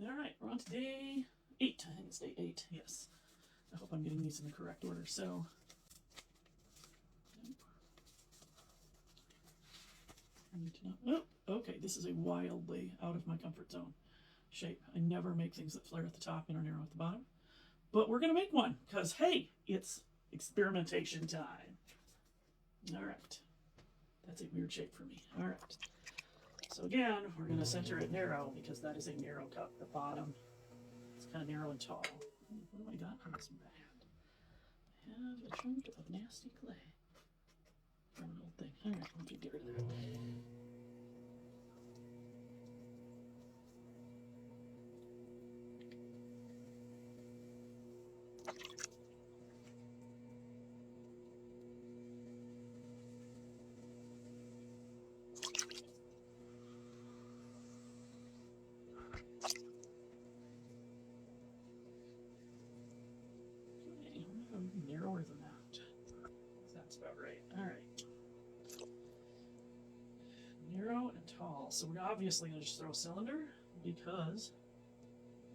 All right, we're on to day 8. I think it's day 8. Yes. I hope I'm getting these in the correct order. So, I need to know. Oh, okay. This is a wildly out of my comfort zone shape. I never make things that flare at the top and are narrow at the bottom. But we're going to make one because, hey, it's experimentation time. All right. That's a weird shape for me. All right. So again, we're going to center it narrow because that is a narrow cup. The bottom is kind of narrow and tall. What do I got on this bat? I have a chunk of nasty clay. From an old thing. All right, let me get rid of that. Narrower than that. That's about right. All right. Narrow and tall. So we're obviously going to just throw a cylinder because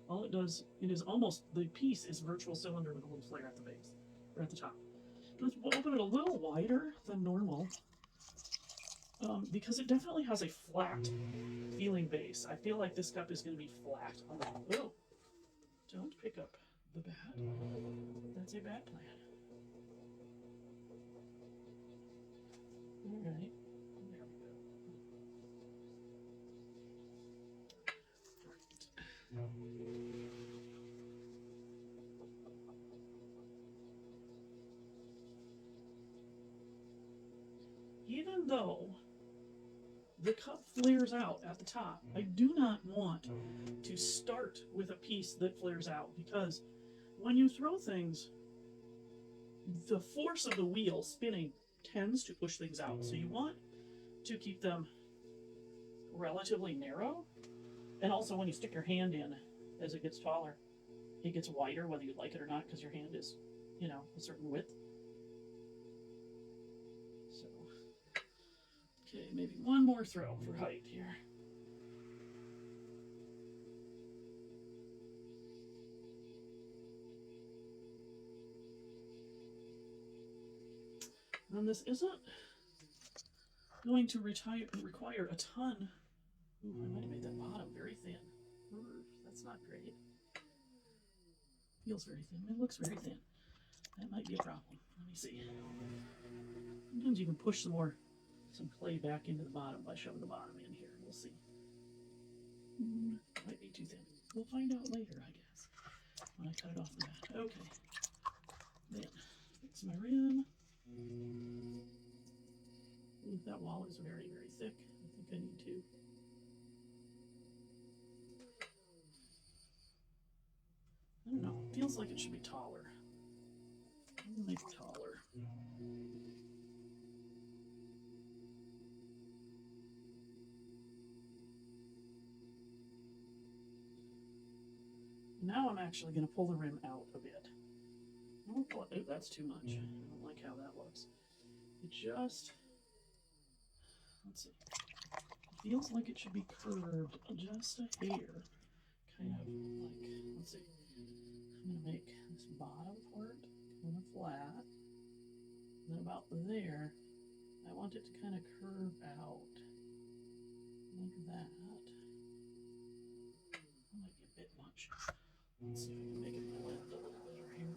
all it does, it is almost, the piece is virtual cylinder with a little flare at the base, or at the top. Let's open it a little wider than normal because it definitely has a flat feeling base. I feel like this cup is going to be flat. Oh, don't pick up the bat. That's a bad plan. All right. There we go. Right. Even though the cup flares out at the top, I do not want to start with a piece that flares out because when you throw things, the force of the wheel spinning tends to push things out. So you want to keep them relatively narrow. And also when you stick your hand in, as it gets taller, it gets wider whether you like it or not because your hand is, you know, a certain width. So, okay, maybe one more throw for height here. And this isn't going to require a ton. Ooh, I might have made that bottom very thin. Ooh, that's not great. Feels very thin. It looks very thin. That might be a problem. Let me see. Sometimes you can push some clay back into the bottom by shoving the bottom in here. We'll see. Might be too thin. We'll find out later, I guess, when I cut it off the bat. Okay. Then, fix my rim. Ooh, that wall is very, very thick. I think I need to. I don't know. It feels like it should be taller. I'm gonna make it taller. Now I'm actually going to pull the rim out a bit. Oh, that's too much. I don't like how that looks. It just, let's see. It feels like it should be curved just a hair. Kind of like, let's see. I'm going to make this bottom part kind of flat. And then about there, I want it to kind of curve out like that. That might be a bit much. Let's see if I can make it blend a little better here.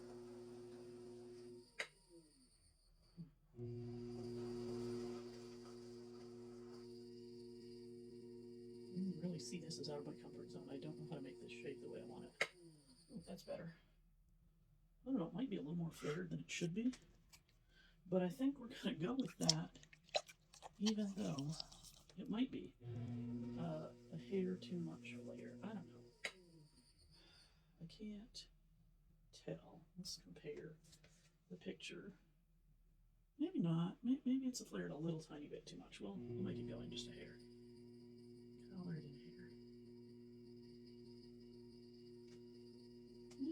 You can really see this is out of my comfort zone. I don't know how to make this shape the way I want it. Oh, that's better. I don't know, it might be a little more flared than it should be. But I think we're going to go with that, even though it might be a hair too much flare. I don't know. I can't tell. Let's compare the picture. Maybe not. Maybe it's flared a little tiny bit too much. We'll make it go in just a hair. Colored in hair.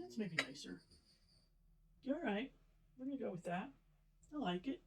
That's maybe nicer. All right. We're going to go with that. I like it.